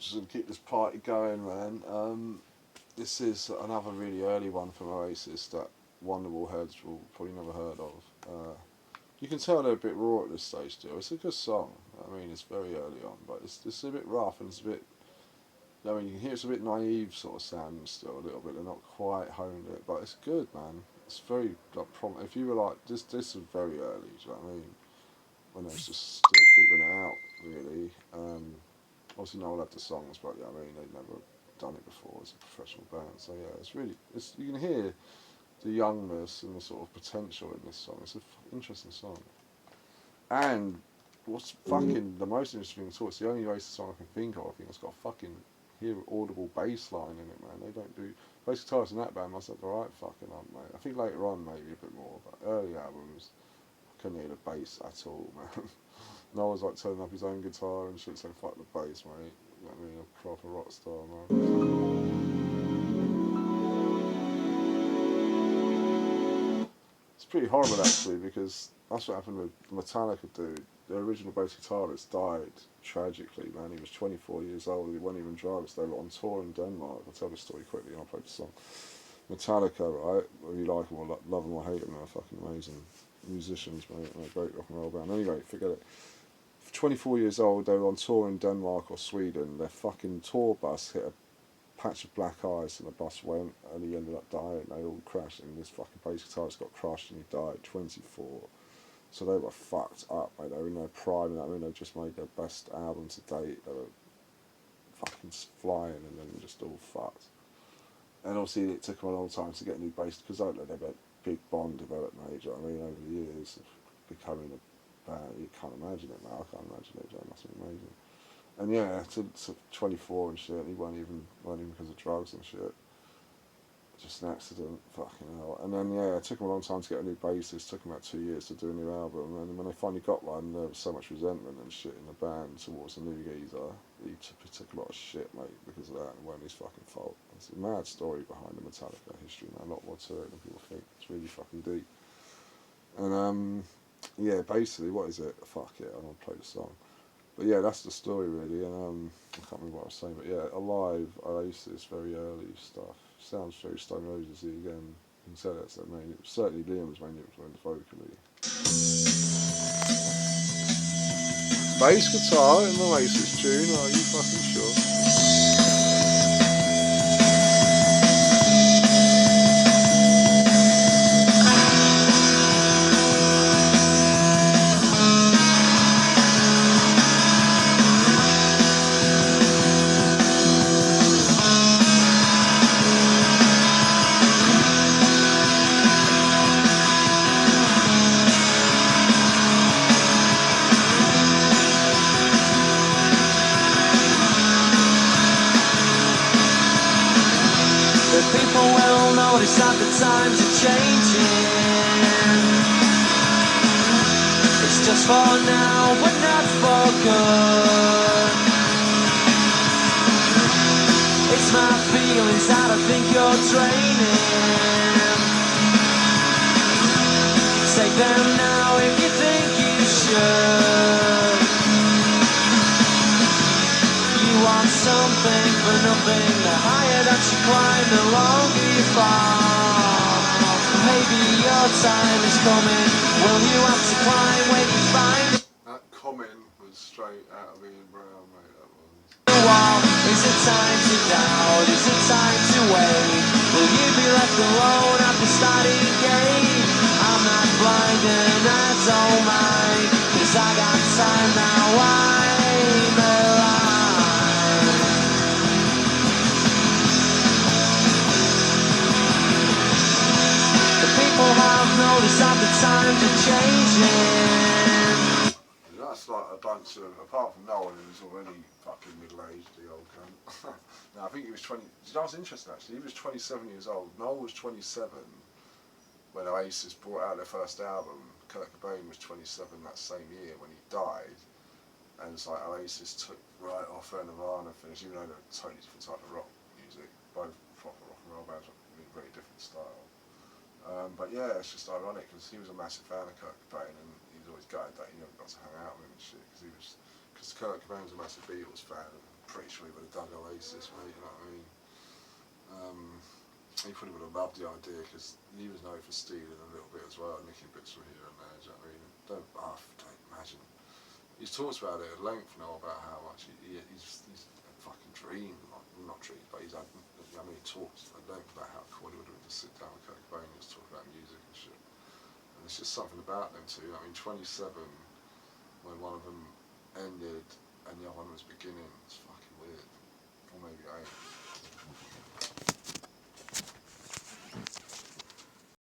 just gonna keep this party going, man. This is another really early one from Oasis that Wonderwall heads will probably never heard of. You can tell they're a bit raw at this stage still. It's a good song. I mean, it's very early on, but it's a bit rough and it's a bit. I mean, you can hear it's a bit naive sort of sounding still a little bit. They're not quite honed it, but it's good, man. It's very like If you were like this is very early. Do you know what I mean? When they was just still figuring it out, really. Obviously, no one had the songs, but yeah, I mean, they'd never done it before as a professional band. So yeah, you can hear the youngness and the sort of potential in this song. It's an interesting song. And what's fucking the most interesting thing, it's the only Oasis song I can think of. I think it's got a fucking hear audible bass line in it, man. They don't do bass guitarists in that band must have the right fucking up, mate. I think later on maybe a bit more, but early albums I couldn't hear the bass at all, man. Noel's like turning up his own guitar and shit, saying fuck the bass, mate. You know what I mean? A proper rock star, man. It's pretty horrible actually, because that's what happened with Metallica dude. The original bass guitarist died tragically, man. He was 24 years old, he wasn't even drugs. They were on tour in Denmark. I'll tell the story quickly and I'll play the song. Metallica, right? Whether you like them or love them or hate them, they're fucking amazing musicians, mate. They're a great rock and roll band. Anyway, forget it. 24 years old, they were on tour in Denmark or Sweden. Their fucking tour bus hit a patch of black ice and the bus went and he ended up dying. They all crashed and this fucking bass guitarist got crushed and he died 24. So they were fucked up, mate. They were in their prime. I mean, they just made their best album to date. They were fucking flying and then just all fucked. And obviously it took them a long time to get a new bass because they had a big bond developed, mate. Do you know what I mean? Over the years of becoming a band. You can't imagine it, mate. I can't imagine it. It must be amazing. And yeah, to 24 and shit, he weren't even because of drugs and shit. Just an accident, fucking hell. And then yeah, it took him a long time to get a new bassist. It took him about 2 years to do a new album. And when they finally got one, there was so much resentment and shit in the band towards the new geezer. He took a lot of shit, mate, because of that. And it wasn't his fucking fault. It's a mad story behind the Metallica history, man. A lot more to it than people think. It's really fucking deep. And yeah, basically, what is it? Fuck it, I'm gonna play the song. But yeah, that's the story really, and I can't remember what I was saying, but yeah, Alive, Oasis, very early stuff. Sounds very Stone Roses-y again. You can tell that's their main. Certainly Liam's main influence vocally. Bass guitar in the Oasis tune, are you fucking sure? That the times are changing. It's just for now, but not for good. It's my feelings that I think you're draining. Take them now if you think you should. You want something for nothing. The higher that you climb, the longer you fall. Maybe your time is coming. Will you have to climb when you find it? That comment was straight out of Ian Brown, mate. That was. Is it time to doubt? Is it time to wait? Will you be left alone at the starting gate? I'm not blind and I don't mind, 'cause I got time now. I'm alive. The people have noticed that the times are changing. That's like a bunch of, apart from Noel, who's already fucking middle-aged, the old cunt. No, I think he was 20, that was interesting actually, he was 27 years old, Noel was 27 when Oasis brought out their first album. Kurt Cobain was 27 that same year when he died, and it's like Oasis took right off where Nirvana finished, even though they're a totally different type of rock music, both proper rock and roll bands, with a very different style. But yeah, it's just ironic because he was a massive fan of Kurt Cobain and he's always gutted that he never got to hang out with him and shit, because Kurt Cobain was a massive Beatles fan and pretty sure he would have dug Oasis, mate, you know what I mean? He probably would have loved the idea because he was known for stealing a little bit as well, nicking bits from here and there, do you know what I mean? Don't imagine. He's talked about it at length now about how much he's a fucking dream, not dream, but he's had, I mean, he talks at length about how cool it would have been to sit down with Kurt Cobain and just talk about music and shit. And it's just something about them two. I mean, 27 when one of them ended and the other one was beginning. It's fucking weird. Or maybe 8.